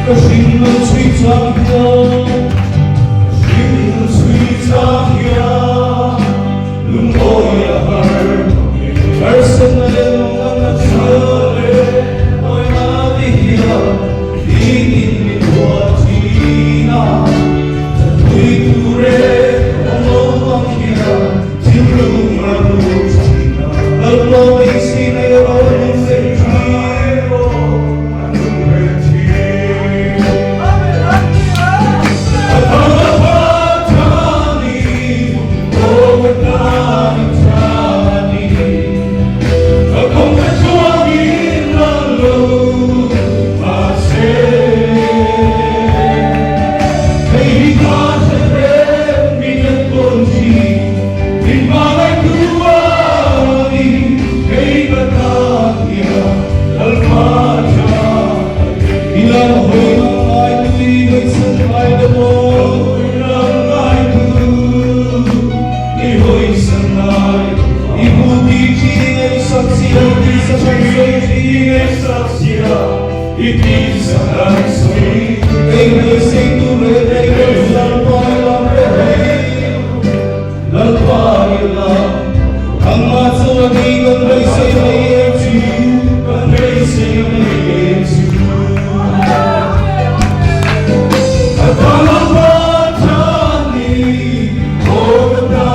個心能吹唱呀，心能吹唱呀，눈 보여 얼큰한 뭔가 처래 너의 나비야 이미 도와지나 우리 둘의 엉망이야 지루만 놓치나 널 이신의 얼굴을 뒤로 눈을 뒤로 바다바다니 오가다니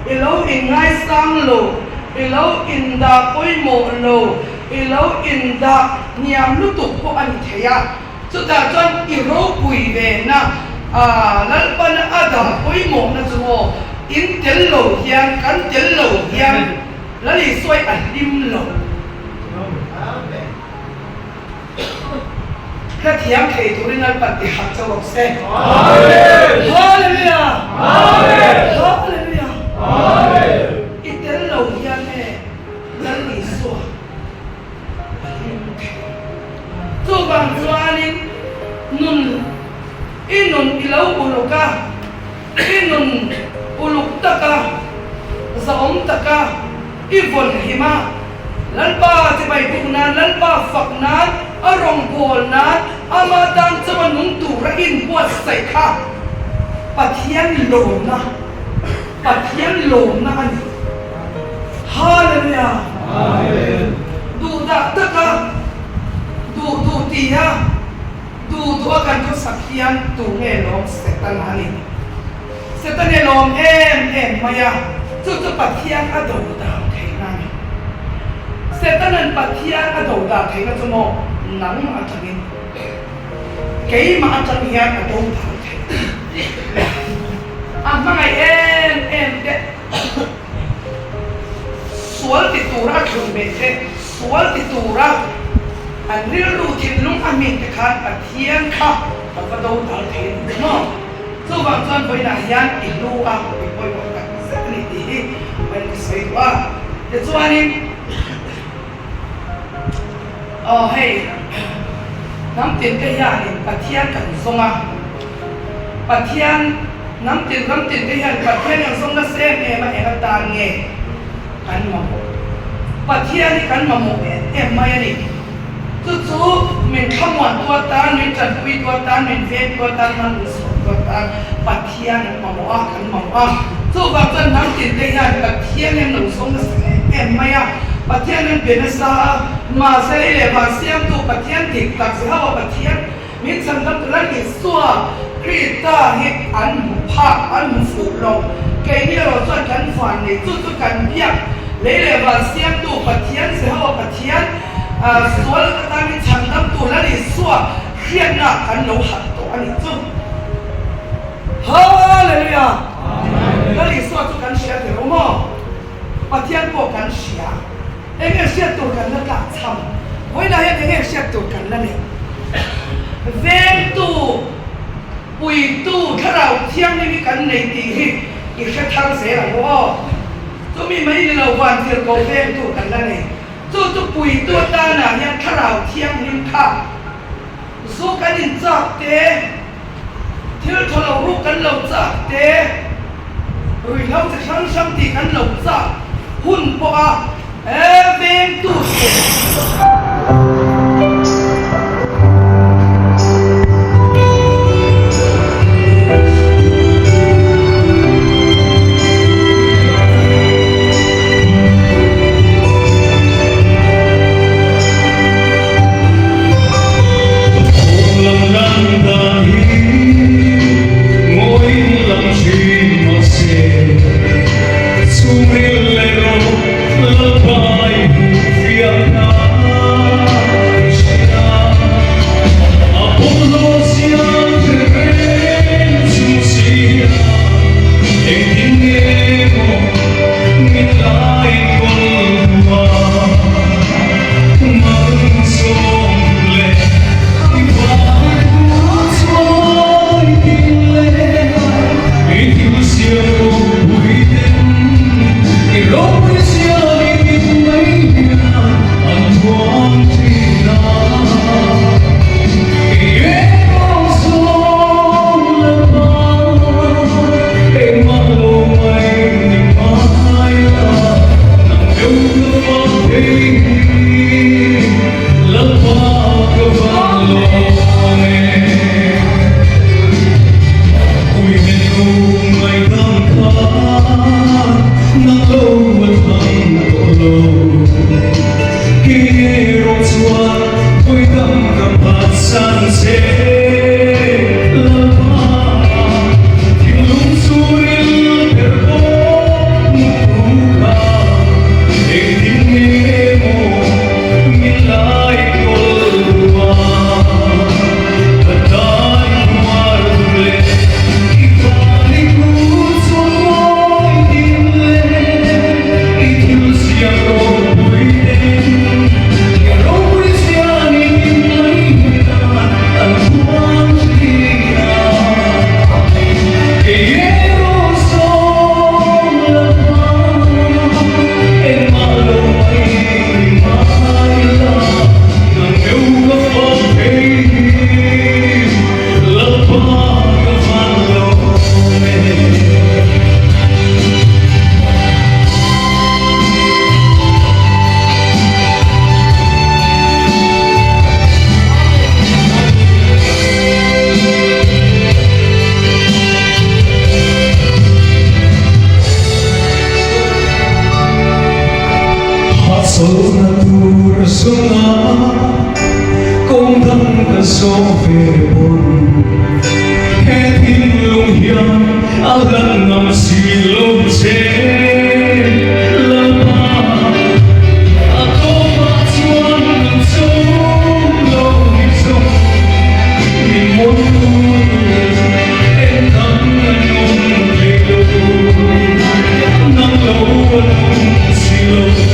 ilo in ngai sang lo ilo in da poi mo lo ilo in da niam lu tu ko an theya chu ta chon iro pui ve na lal pan ada poi mo na chu in tel lo hian kan tel lo hian lali soi an lim lo cái thiam thầy tụi nó bật đi học cho học sinh. Hallelujah. Hallelujah. Ít đến lâu ya nè, lần đi xóa. Cho bằng doanin nun, inun ilau uluka, inun uluk taka, zaom taka, ivon hima, lan ba ti bay bunan, lan ba faknan. Arong bol na amadang sa manung ra in buat say ka patian lo na ani hallelujah amen du da taka du tiya du akan ko sakyan tu ngelom setan ani setan ngelom em maya tu patian ado da thainan setan patian ado da thainan tu mo nắng mà chẳng in cái mà chẳng hiện ở đâu mà ngày em đấy sual thì tu ra thường về thế sual thì tu ra anh đi lưu thiên lung anh mình cái khát ở thiên khát và có đâu thảo thế đúng không? Số vàng chân với đại yan ít lưu à bị bôi bôi cả sẽ đi đi bên cái sấy quá để cho anh hey nắm tiền cái nhà này bát thiên cần sông à bát thiên nắm tiền cái nhà bát thiên yang sông nó xem em mà em tàn nghe kan mau bát thiên này kan mau em mai này chú mình không muốn tua tan mình chẳng quy tua tan mình về tua tan mình sốt tua tan bát thiên mau à kan mau à chú bác chân nắm tiền cái nhà bát thiên em nấu sông nó xem em mai à bát thiên em biến sa mà sẽ lấy mà xem tu bát thiên thì tập sẽ học bát thiên mình chẳng tâm là cái xóa Krita hết ăn phá ăn phụ lòng cái này rồi cho cần phản này chút cần biết lấy mà xem tu bát thiên sẽ học bát thiên xóa là ta mình chẳng tâm tu là cái xóa hiện là ăn nấu hạt tổ ăn chút Hallelujah là cái xóa tu cần xem được không bát thiên có cần xem em nghe xem tu cần là cả chăm với lại em nghe xem tu cần là này ven tu bùi tu thà nào thiêng này cần này thì cái sẽ thăng sẽ là có tôi mình mấy lần hoàn thiện cầu ven tu cần là này tu bùi tu ta là nhà thà nào thiêng nên khá số cái nên chặt thế thiếu thà nào lúc cần lâu chặt thế rồi lâu sẽ sang thì cần lâu chặt hun bỏ ven tu so natura songa công thân cả số về buồn hết tin lung hiền áo gần nằm xì lung chế lơ ma tô ma chuan nằm sông lâu đi sông mình muốn em thắm anh ôm về đâu nắng lâu anh xì lâu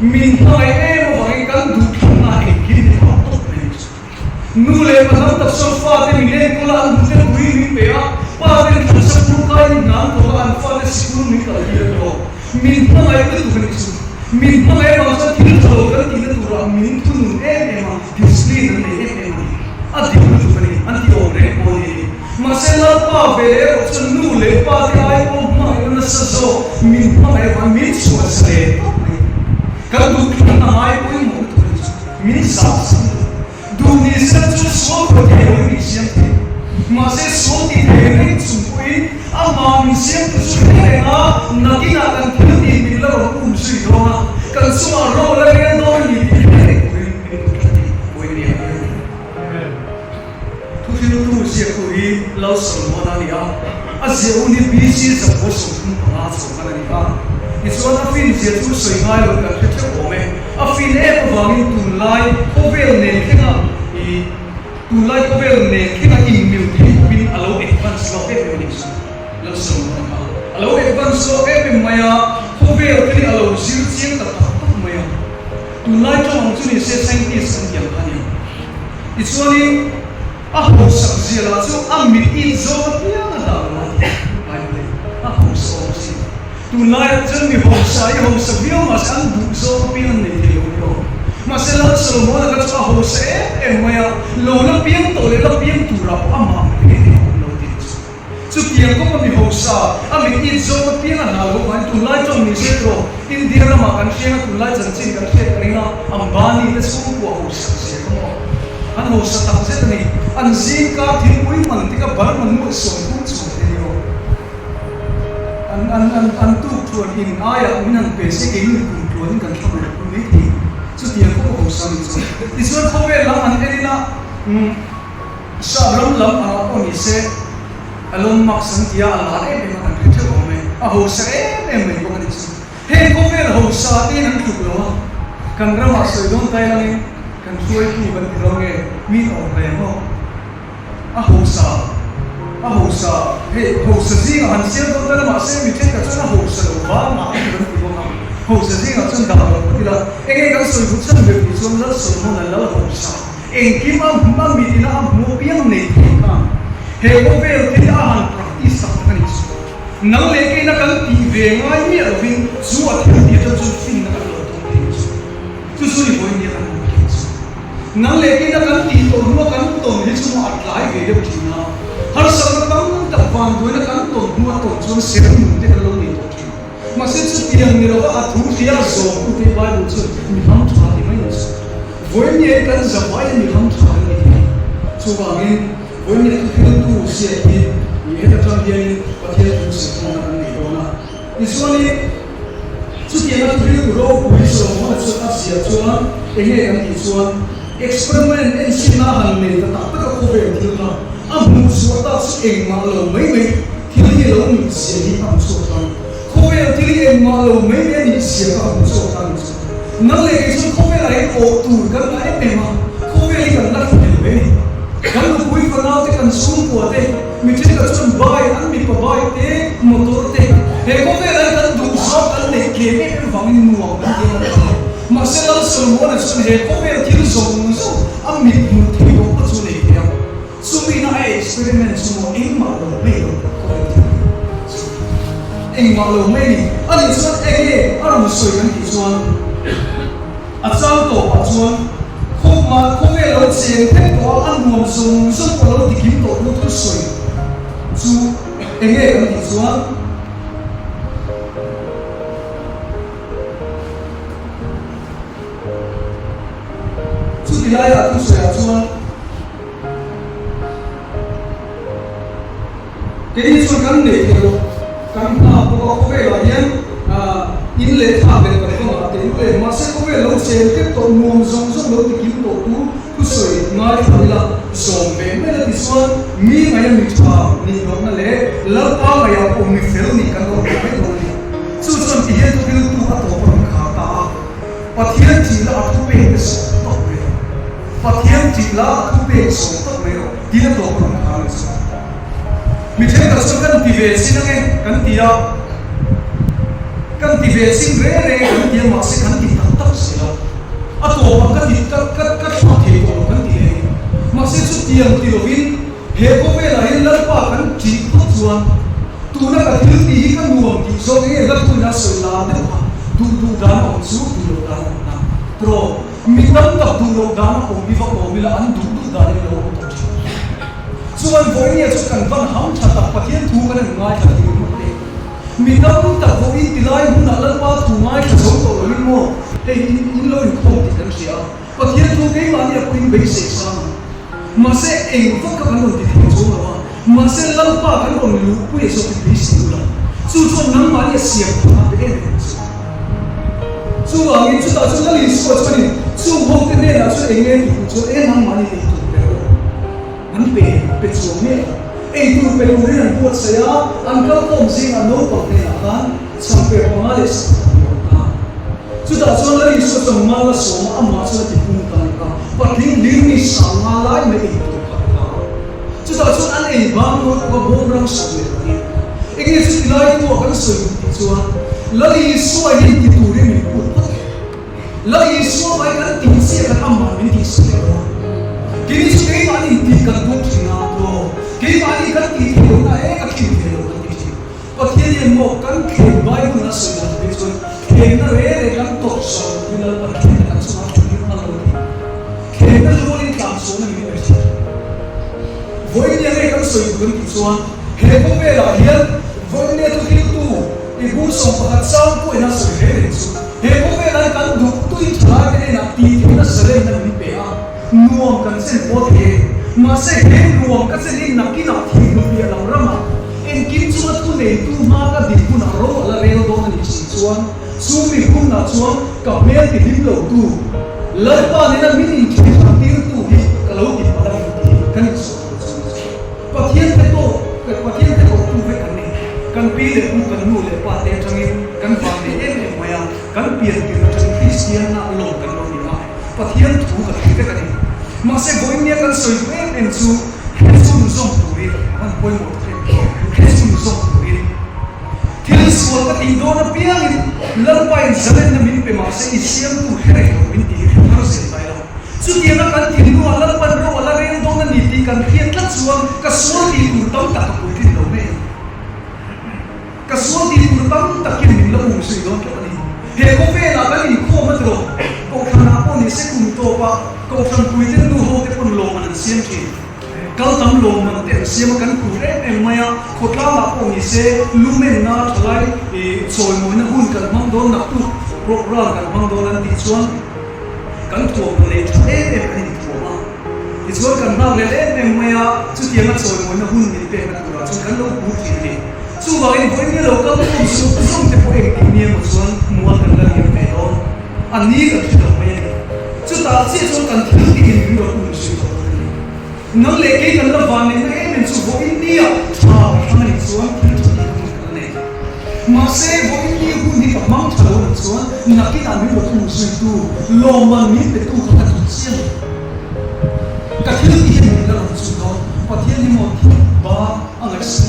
Mình thôi em phải cắn thụt thằng này mà nắm tập sâu pha thì mình lên có là ăn cái quý mình bé ba bên thằng sắp lúc cái nắm có ăn pha cái xịt mình cả gì đó mình không ai biết tụi mình không ai mà sao thiếu thầu cái gì đó tụi mình tụi em mà display nó này em mà anh thiếu tụi mình anh thiếu đấy mọi người mà sẽ là ba về ở chân nu lấy ba thì ai cũng mà nó sẽ zo mình không ai mà mình xóa sẽ cái lúc mà ai cũng muốn mình sao dunia itu semua berdewan di sini, masih semua didewan sungguh. Amma misian itu sudah nanti akan terjadi bila orang unsur orang kan semua orang yang tahu ini tu siapa kui lau semua nani ah, asyik uni bisi semua sungguh pengat semua nani ah. Itu ada film siapa tu sehingga orang kata ome, film apa bangin tunai, kovel nekina. Tulai ko vel ne kina email ti bin alo advance lo e ni lo so ma alo advance lo e maya ko vel ti alo zil ching ta ta maya tulai to ang chu ni se scientist ang yang ani itsoni a ho sak zela chu am mi in zo ya na da ma ai le a ho so si tulai chu mi ho sai ho sa bio ma san du zo pian ne ti yo masalah semua nak cakap hose, maya lona piang tu, lona piang tu rap ama, lo tidak. Setiap kau kami hosa, kami itu piang analog, kan tulai jom ni setro, India nama kan siapa tulai janji kan siapa kerana ambani itu semua hosa siapa. An hosa tak siapa ni, an zika timbul mantika bar manu songkung songkung. An tu tuan in ayah minang basic ini tuan kan kita berpikir. Dia kau usah itu. Isor kau belam antara na sabram lam apa ni se alom maksud dia alare memang kerja kome. Usah memang kau ni se. Hei kau bel usah ni nak tuklo. Kan ramah sedon kaya ni kan suai tu kan tirange mi orang mo. Usah. Hei usah sih hasil tu dalam masa macam kerja usah lupa nak bertimbang. Hosa sih nggak cuma dah berpikirlah. Kan soal bukan berarti cuma semua nalla hosa. Kim am mitina am mau piang nih kan. Hebo berarti ahan praktis tak itu. Nang leke nak kan tibe ngai ni alvin suat dia tu fin nak kalau tu itu. Susuli boleh dia kan. Nang leke nak kan tibe rumah kan tu ni semua atlai gaya begini. Harus sekarang tak bantu nak kan tu rumah tu cuma sering dia kalau ni. Masih setiap ni loh atuh dia zon tu tiba itu miham cari mana sih? Voinya kan zaman miham cari ni. Coba ni voinya tu kita tu siapa ni? Ia tak dia ni pakai tu semua ni orang. Iswani setiap tu dia roh polis semua tu siapa cuma ini yang iswan eksperimen ensinah ni tak kau betul lah. Amu suatu sih malu mai kini lo ni siapa suatu. Kau yang tili malu memang ni siapa musuh itu. Nalai itu kau yang lain otur kan lain memang kau yang kan nak memang. Kalau kau pernah tekan sumpu ate, macam macam bayi, anu bayi te, motor te. Kau yang lain kan dosa kan lekeme memang nuang kan. Masalah semua itu kau yang tili musuh, ambil muti kau tu lekeme. Sumina eksperimen semua malu memang. Malu meni, ada tuan ada musuh yang tuan, asal tu tuan, kau melo sengkek tu anu musuh kalau dikim tu tu soi, tu yang tuan, tu dia tu saya tuan, jadi tuan kan ni kalau karena pokok yang in le thah be ka ko ate le mase ko be lo se ke to nuam zong zong lo ti kim to tu soi ngai phila zong be me la diswan mi ngai mi tha ni no na le la pa ga ya ko mi fel ni kan ko be lo ni su son ti he to tu a to pa kha ta pathian ti la tu be so to be pathian ti la tu be so to be ti la to pa kha ni so mi the ka so kan ti ve sin nge kan ti ya kan ti ve sin re kan ti ma se kan ti tak tak sila ato pa ka ti ka ti ko kan ti ma se tiang ti lovin he ko ve la hin lar pa kan chi ko chuan tu na ka thil ti hi kan nuam ti so nge la tu na so la de ma du da ma su du lo da na tro mi tam ta du lo da ma ko mi va ko mi la an du da le lo to chuan voi ni chu kan van ham tha ta pathian thu kan ngai ta ti mo te mi tam ta voi ti lai hu na lan pa thu ngai ta so to lo mo te in lo in ko ti kan sia pathian thu ke ma ni ko in be se sa mà sẽ ảnh hưởng các vấn đề tình dục mà sẽ lăn pa các vấn đề lũ quỷ số tình bị sinh ra, chú cho nắm má đi xiêm mà bị em chú ở những chú ta chú là lý số cho nên chú không thể nên là chú anh em chú em nắm má đi tình dục được, anh bị chú mẹ, anh tu bị lũ này buat saya, anh kalau không gì anh đâu có thể làm, sampai pengalis, chú ta chú là lý số cho má là số mà amma chú là tình dục kan paling diri sama lain itu kata. Sudah sudah aneh bangun orang sebelum ini. Ini sudah itu akan sebelum itu. Lagi semua ini dituri minggu. Lagi semua mereka tinggi akan aman tinggi semua. Kini sudah ini tinggal buktinya tu. Kini ini kan tinggal na akhir tinggal tinggi. Pakai yang mau kan kebaik na sudah itu. Kena kan tok so bila pakai kan semua cái luôn in cảm số này như vậy với những cái cảm xúc của mình xuống hệ có vẻ là hiện với những cái thứ tu thì cũng sống và sao cũng là sự hệ định xuống hệ có vẻ là cái đủ tôi trả cái này là tiền nó sẽ lên là mình bé nuông cái sẽ có thể mà sẽ hệ nuông cái sẽ lên là cái nào thì nó bị làm ra mà em kiếm xuống tu này tu mà cái gì cũng là rồi là về đó là những xuống xuống mình cũng là xuống cả mấy cái điểm đầu tu lời ba này là mình chỉ làm tiếng tu thì cái lâu thì bắt đầu thì cái này số và thiên cái tổ tu với cái này cái pi để cũng cái nụ để qua tiền trong em cái vàng để em để mày cái tiền thì nó trong Christian là lồng cái lâu thì lại và thiên tu cái này mà sẽ gọi nghe cái sợi em su hết su dùng tu đi anh quay một cái hết su dùng tu đi thiên số cái tình đó nó biếng lần bài giờ nên mình phải mà sẽ xem tu hay mình đi chú tiền nó cần tiền đồ là ban đầu là riêng đó là nhị thì cần tiền tất xuống cái số tiền của tấm tất của tiền đâu này cái số tiền của tấm tất kia mình là uống suy đó cái này hệ có vẻ là cái gì khô mất rồi cậu thằng nào con này sẽ cùng tổ ba cậu thằng cuối tiền đồ hồ cái con lồng mà nó xem kì câu tấm lồng mà nó tiền xem mà cần cuối đấy em mày khốt lao là con này sẽ lumen na lại rồi mỗi nó hun cần mong đó nạp tu program cần mong đó là đi xuống kan tuam le em kan tuam a ichor kan na le em maya chu tiang a choi mo na hun ni pe na tura chu kan lo pu thi ni chu wa in voi ni lo ka ko su sum te po ek ni mo chuan mo kan la ni pe don ani ka thi do me chu ta chi chu kan thi ti ni lo pu su to no le ke kan la van ni na em chu vo india ha ha ni chuan ki chu ni kan ne mà sẽ với nhiều hun đi gặp mong chờ được xuống là cái nào mới được tu suy tu lo mà mình để tu không thành riêng cái thứ gì mình là làm suy đó và thiên đi một thiên ba anh ấy sẽ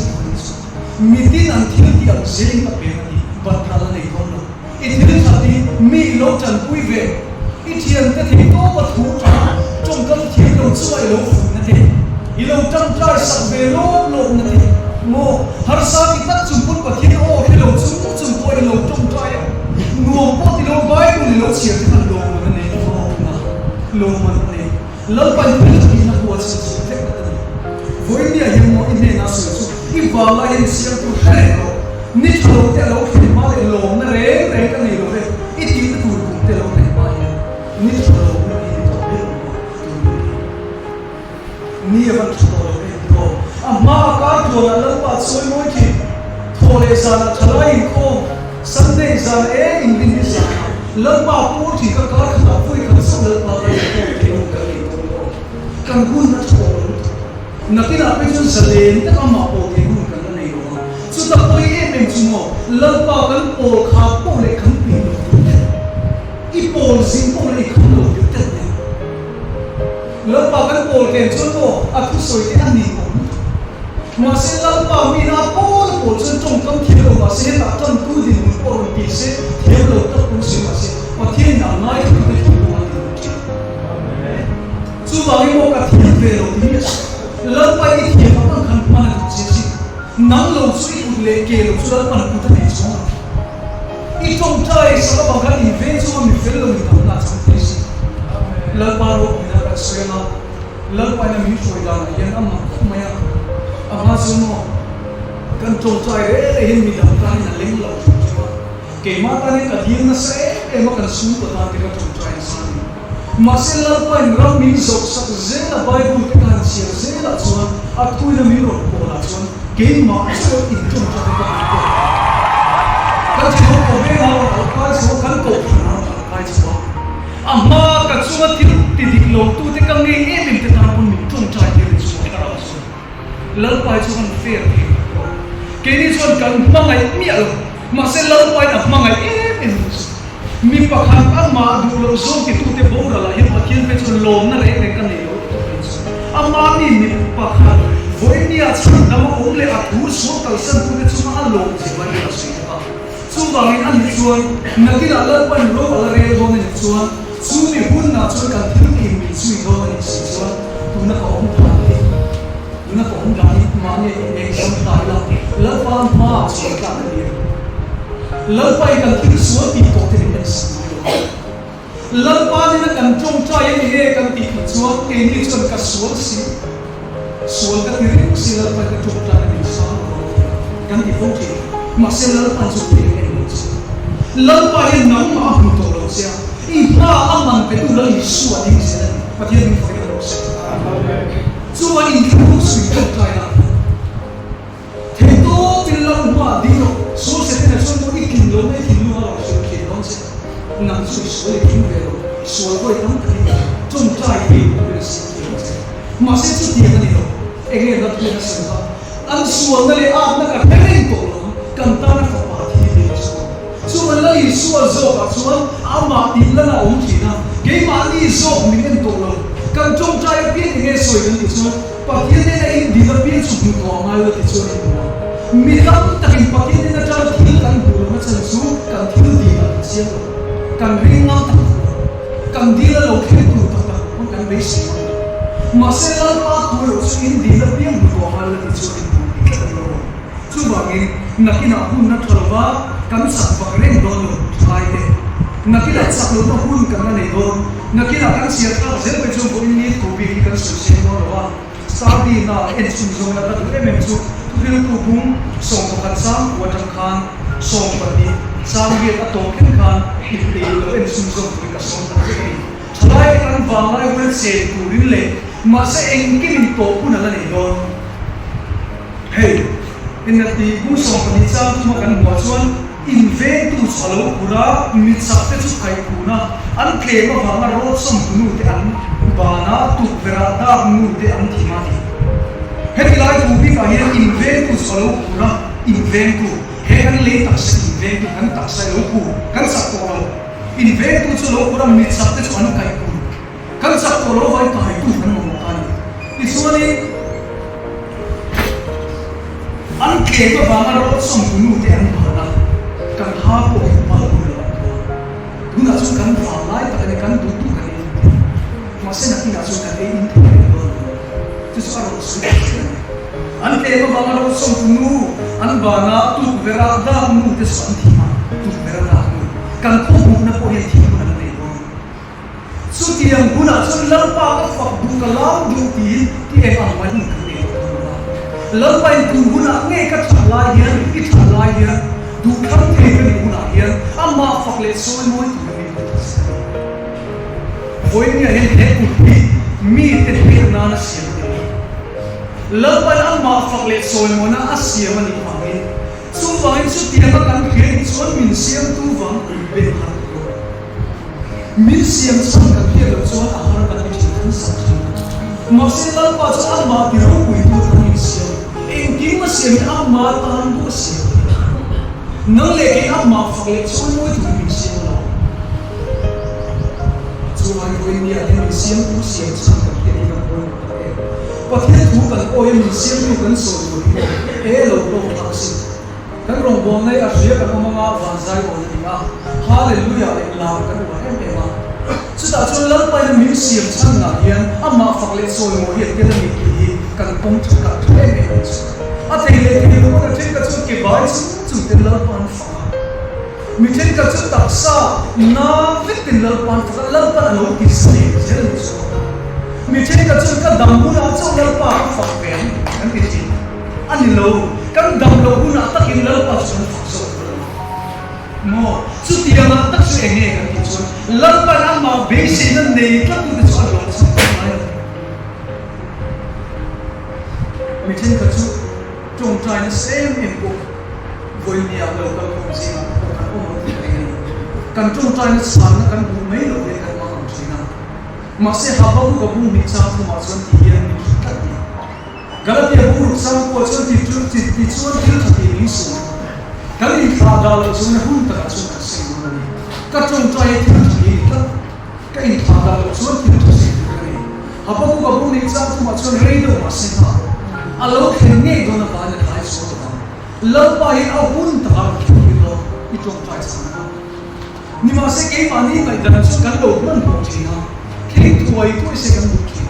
mình tin anh thiên đi ở dưới cái bên này và thà là này con đâu ít thiên thà đi mình lo chân vui vẻ ít thiên cái thì có một thú trả trong các thiên lo chuối lo phụ như thế lo trăng trai sập về lo như thế mo har sa ki tak chung put pathin o khelo chung poi lo chung trai nuông po ti lo bai ni lo chia ti lo ma ne lo ma ne lo pan ti na ko se se te ka voi ni a yemo in ne na so su i va la in siam tu hai lo ni lo te lo ki ma le lo na re ka ni lo re i ti tu ku te lo ne ma ya ni lo ni to be ni van to amma ka to la lo pa soi moi ki thole sa la thalai ko sunday sa e in din sa lo pa pu thi ka ka kha pui ka sa lo pa ka ko ti lo ka ni to kan hun na to na ki na pe chun sa le ta ka ma po ti hun ka na nei lo su ta poi e men chu mo lo pa kan po kha po le kan pi lo i po sin po le kan lo yu ta lo pa kan po ke chu to a thu soi ti an ni mà sẽ làm bao mi na po chân trong tâm thiếu mà sẽ đặt chân tu đi một con bị sẽ thiếu đầu tất cũng sẽ mà thiên nào nói thì cái thiếu mà chú bảo cái một cái thiên về rồi thì le ke lo chu dal pan ku ta nei chu I trong trai sa ba ka in ve chu mi fel lo mi ta na chang ti si la pa ro mi da ka se na la pa na mi choi da na yan amma ma ya ama chu no kan trong trai re hin mi da ta na leng lo ke ma ta ne ka din na se e ma kan su ba ta ke ka trong trai sa ni ma se la pa in ram mi zo sak ze na bible ke kan si ze la chuan a tu na mi ro ko la chuan ke ma so in trong trai ka kan chu ko be na ka so kan ko na ka chu amma ka chu ma ti dik lo tu te kam nge e min te ta pun mi trong trai ke ri chu ka ra so la pa chu kan fair ke ni chuan kan ma ngai mi alo ma se la pa na ma ngai e mi pa khan amma du lo zo ki tu te bo ra la hi pa kien pe chu lo na re ne kan nei lo amma mi pa khan voi ni a chu na ma ong le a tu so kal san tu te chu ma lo chi ba ni la si ka chu ba ngai an ni chuan na ki la la pan ro ala re bo ni chuan chu ni hun na chu kan thil ki mi chu do ni si chuan tu na ka ong ta ni tu na ka ong da ni ma ni e sam ta la pa ma chu ka ni la pa i kan thil so ti ko te ni si la pa ni na kan trong trai ni he kan ti chuan ke ni chuan ka sual si sual ka ti ri si la pa ka trong trai ni sa kan ti fo ti ma se la pa chu ti ni la pa ni na ma hu to lo sia I pa aman pe tu la I su a ding se pa ti ni fo lo se chu wa in ku su ka trai la te to ti la ma di no so se te na so mo I kin lo me kin lo lo se ki don se na su so le kin ve lo so ko I tam ki chung trai ki pe se ki ma se chu ti na ni lo e ge na tu na se ba an su na le a na ka pe ko lo kan ta na fa pa ti ni so chu an la I su a zo ka chuan ama ti la na ong ki na ke ma ni zo mi ken to lo kan chung trai pi ni ge so yin ti chuan pa ti ne na in di la pi chu ni ko ma lo ti chuan ni mo mi tam ta kin pa ti ne na cha ti kan bu lo ma chan su kan ti di la sia lo kan ring na ta kan di la lo ke tu ta ta kan be si ma se la pa tu lo su in di la pi mu ko ma lo ti chuan ni mo chu ba ngi na ki na hun na thalwa kan sak ba reng do lo trai te na ki la sak lo na hun kan na nei do na ki la kan sia ta zel pe chu ko in ni ko bi kan su se mo lo wa sa bi na en sun zo na ta tu em chu tu bil ku bum song ko kan sam wa tam khan song pa ni sam ge ta to ken khan I te lo en sun zo ku ka song ta ke thlai kan wa lai wel se ku rin le ma se eng ki min to ku na la nei do hey in na ti bu song pa ni cha tu ma kan mo chuan in ve tu chalo pura mi chak te chu kai ku na an tle ma wa ma ro som tu nu te an ba na tu vera da nu te an thi ma ni he lai tu bi ka hian in ve tu chalo pura in ve tu he kan le tak sa in ve tu kan tak sa lo ku kan sak to lo in ve tu chalo pura mi chak te chu an kai ku kan sak to lo vai ka hai tu kan mo ta ni I suani an ke to ba ma ro som tu nu te an ba na kan ha ko ma ko lo tu na su kan fa lai ta ne kan tu tu kan ni ma se na ti na su kan e in te lo tu su ro su an ke to ba ma ro som tu nu an ba na tu vera da nu te san thi ma tu vera da nu kan ko bu na ko he thi ko na ne lo su ti ang guna su la pa ka fa du ka la du ti e ang ma ni ka lỡ bay từ huna nghe các thằng lai hiền cái thằng lai hiền đủ khăn thì cái gì huna hiền amma phật lệ soi môi từ mình với nhà hiền hết một mi tên hiền na nó xiêm lỡ bay amma phật lệ soi môi na xiêm anh đi vào đi xung quanh số tiền các anh hiền số mình xiêm tu vắng bên hàng mình xiêm xong các hiền được số hàng các cái chuyện thân sạch mà sẽ lỡ bay số amma thì đâu quỳ tu thằng mình xiêm em kiếm mà xem amma tan bu xem nang le ke amma phật lệ soi môi từ mình xem lo chú ai coi ni anh mình xem tu xem sang cái gì nó cũng vậy có thể thu cần ôi mình xem tu cần soi môi e lo lo tak sim kan rong bom nei a ria kan ma nga van zai on ni nga hallelujah em la kan wa em em ma chu ta chu lal pai mình xem sang na hian amma phật lệ soi môi hian ke la ni ki kan pom chu ka em em a thei le thei lo na thei ka chu ke bai chu ten lar pan fa mi thei ka chu taksa na fit ten lar pan fa lar pan lo ki se zel chu mi thei ka chu ka dam bu na chu lar pa fa pen kan ti chi ani lo kan dam lo bu na takin lar pa chu fa so mo chu ti na tak chu enge kan ti chu lar pa na ma be se na nei ka tu chu lo chu mai mi thei ka chu trong trai nó xem em cũng với nhà lâu lâu không gì mà không có một cái gì cần trong trai nó sáng nó cần bù mấy lâu để cần mà không gì nào mà sẽ học bao nhiêu bù mình sang không mà xuân thì hiện mình chỉ cần gì cái là tiền bù được sang qua xuân thì xuân thì xuân thì mình xuống cái gì thà đào là xuân nó không tất cả xuân cả sinh luôn này các trong trai thì cái gì thà đào là xuân thì nó sinh luôn này học bao nhiêu bù mình sang không mà xuân rây đâu mà sinh hả alo khen nghe đó là phải là phải số đó lâu bay ao hun ta cái đó đi trong phải sang đó nhưng mà sẽ cái mà đi phải đằng sau cái đầuมันkhông chỉ nào khi tuổi sẽ cái một khi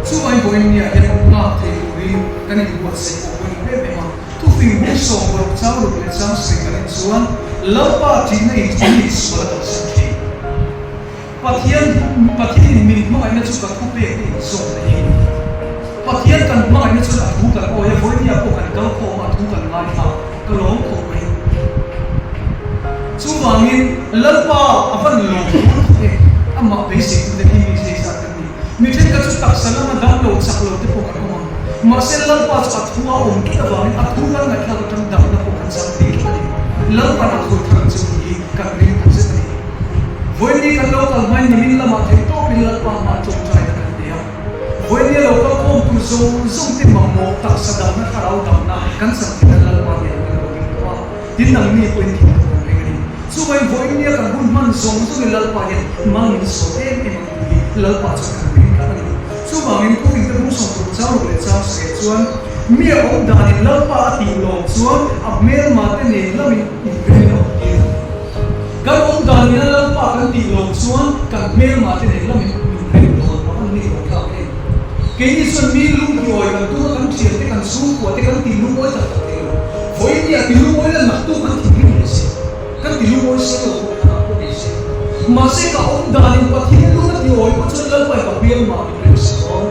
số anh của em nhà hiện là thì vì cái này của sẽ của mình biết mà thu phí một số một cháu được lên sang sẽ cái này xuống lâu ba thì này chỉ số là sẽ Pathian mình mong anh chú cả khu bể để dùng này Pathian cần mong anh chú cả khu cả ôi với nhà cô cần câu khổ mà thu cần ngay mà câu lỗ khổ này chú vàng in lần ba vẫn lỗ mà basic từ đây mình sẽ ra cái này mình thấy cái chú tập sản mà đam lỗ sạc lỗ thì cô cần không mà sẽ lần ba chú thu ôm cái vàng in thu lần này là trong đam là cô cần sang đi cái này lần ba là cô thằng chú đi cần đi cái này với đi cái lâu cần mai mình là mà thấy tốt mình là qua mà trồng trái là cái gì với đi lâu có không tu dùng tiền bằng một tác sản phẩm nó khá là đậm nặng căn sản phẩm là qua tiền cái lâu tiền qua tiền nặng mi quên tiền của mình đi số vậy với đi cái buôn man dùng mình là qua tiền mang số em đi là qua cho cái mình cái này số mà mình cũng phải muốn sống tốt cháu để cháu sẽ chuan mi ông đàn là qua tiền lòng chuan áp mel mà tên này là mình cái nào cái ông đàn này là qua cái tiền lòng chuan cái mel mà tên này là mình cái nào mà anh đi học cái này cái gì xuân mi lung rồi cái tu cái chuyện cái số của cái tiền lung ấy thật đấy với nhà tiền lung ấy là mặc tu cái tiền lung ấy cái tiền lung ấy sẽ là cái gì mà sẽ cả ông đàn này có tiền lung cái tiền ấy có chuyện lớn phải gặp biên mà mình sẽ có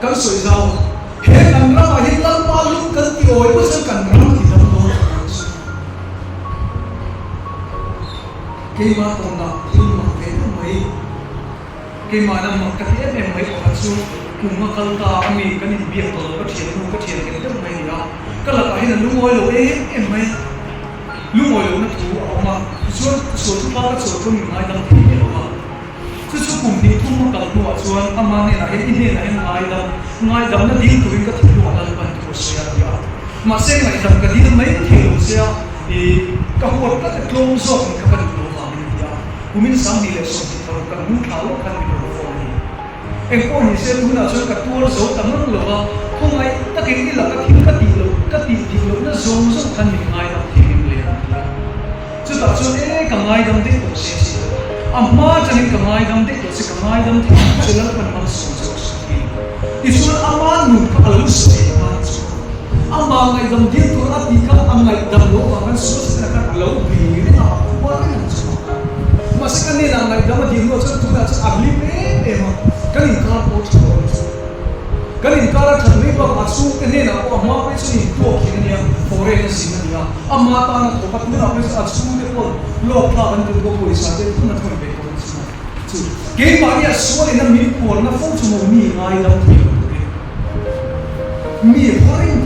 cái sợi dầu hết lần ra mà hết lần ba lung cái tiền ấy có chuyện cần làm thì làm thôi cái mà còn là cái mà cái nó mấy cái mà nằm mặc cái thiết em mấy của chú cùng mà cần ta mình cái gì việc rồi có chuyện luôn có chuyện cái đó mấy đó cái là cái là lúc ngồi lâu em mấy lúc ngồi lâu nó thú ở mà số thứ ba cái số thứ mình ngay đâm thì nhiều mà chứ số cùng đi thu mà cần mua số anh mà này là hết in này là ngay đâm nó đi tụi cái thứ đó là bạn của xe đó mà xem lại đâm cái đi mấy thì luôn xe thì cái hộp cái clone shop cái cái đồ vào mình đó của mình sáng đi là shop thì thôi cái muốn tháo cái mình đồ vào em có những xe tu nào cho cái tour số tầm nó lừa không ai tất cái là cái tiền lỗ nó giống thân mình ngay đâm thì mình liền chứ tập cho cái ngay đâm đấy cũng sẽ amma cho nên cái ngay đâm đấy cũng sẽ cái ngay đâm thì sẽ là phần mặt số thì số amma nụ cái lỗ sẽ amma ngay đâm đấy tôi đã đi các amma ngay đâm lỗ và cái số sẽ là cái lỗ vì cái nào cũng quá cái nào mà sẽ cái này là ngay đâm mà đi lỗ cho chúng ta sẽ áp lực em mà cái này khá tốt cái này khá là thật mấy bác áp dụng cái này là của amma bây giờ nhìn tốt cái này foreign là gì nữa amma ta nó có bắt nữa bây giờ áp dụng cái con lỗ là vẫn được có bồi sản để không nó thôi về con chứ cái mà cái số này nó mỹ của nó phong trào mỹ ngay đâu thì mỹ foreign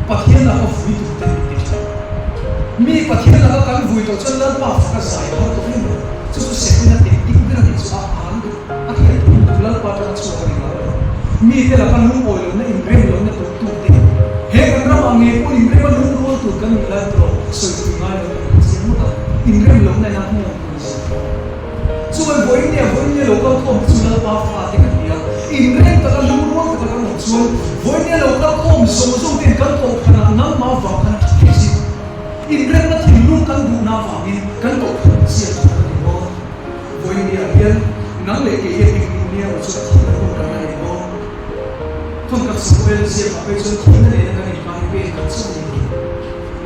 bắt hiện là có vui tụt tên mỹ bắt hiện là cái vui tụt chân lớn bao cái giải nó tụt lên chứ tôi sẽ không nhận định cái này số án được cái này tụt lớn bao cái số này là mỹ cái là cái lũng ổi nó imprem nó tụt tên hết cái nó mà nghe có imprem nó lũng tụt cái này là tụt sợi tụt ngay là xem một cái imprem lũng này là không so với nhà lâu cao không chúng ta bao phá thì cái gì imprem tất cả lũng ruộng tất cả một số với nhà lâu cao không dùng tiền căn tổ khả năng nắm máu vào khả năng cái gì imprem nó thì lũng căn đủ nào vào đi căn tổ khả năng siết với nhà hiện nang le ke ye ke ni ya so ti na ko ka na ko thon ka so wel se pa pe so ti na le na ni pa pe ka so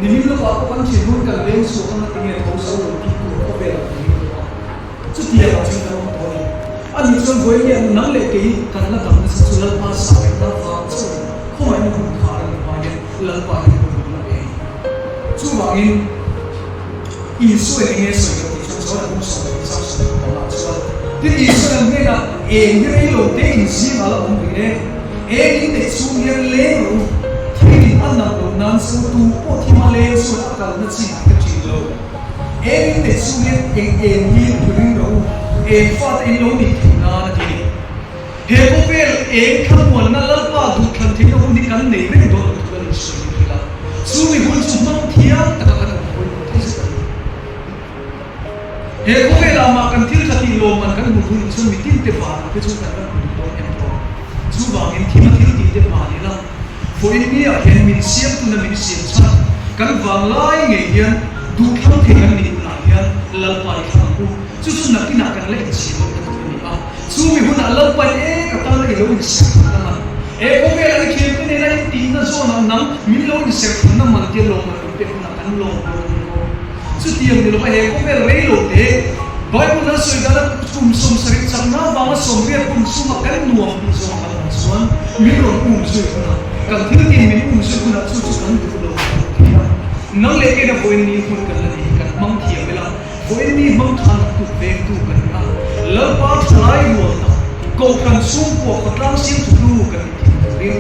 ni min lo pa ko kan chi nun ka le so ka na ti ne ko so lo ti ko pe la ni ko chu ti ya ka chu ta ko ni an ni so go ye nang le ke ka na ka na so la pa sa pe ta fa so ko mai ni ko ka ni pa ye la pa ni ko na e chu ba in i so e nge so ka ti so la ko so sa so ka la so ti i so na nge na e ni re lo te in si ma la on ni e ni te su ni le ro ti ni an na lo nan so tu po ti ma le so ka na chi ka chi lo e ni te su ni e ni ri ro e fa te lo ni na na ti he ko pel e khan mo na la pa du khan ti ko ni kan nei re do ko ni so ni la su ni hun su ma thia ta ka ka ko ti sa he ko pel ma kan til kha ti lo man kan bu du ni so mi tin te fa pe chu ta kan do em to chu ba in thi ma til ti te pa ni la fo in mi a hen min siam tu na min siam cha kan wang lai nge hian du khan the kan ni la hian lal pa ni khang ku chu chu na ki na kan le chi lo ta ni a chu mi hun a lal pa e ka ta le lo ni sa na ma e ko ve la ki ke ne na ti na so na nam min lo ni se na man te lo ma pe na kan lo chu ti am ni lo pa he ko ve re lo te bai ko na so ga la kum som sa ri chang na ba ma som ri kum su ma kan nuam kum so ma kan suan mi ro kum su na kan thil ti min kum su na chu chu kan du lo nang le ke na boin ni hun kan la ni kan mang thia mela boin ni mang than tu ve tu kan na la pa thlai mo ta ko kan sum ko ka tlang sim tu kan ti ri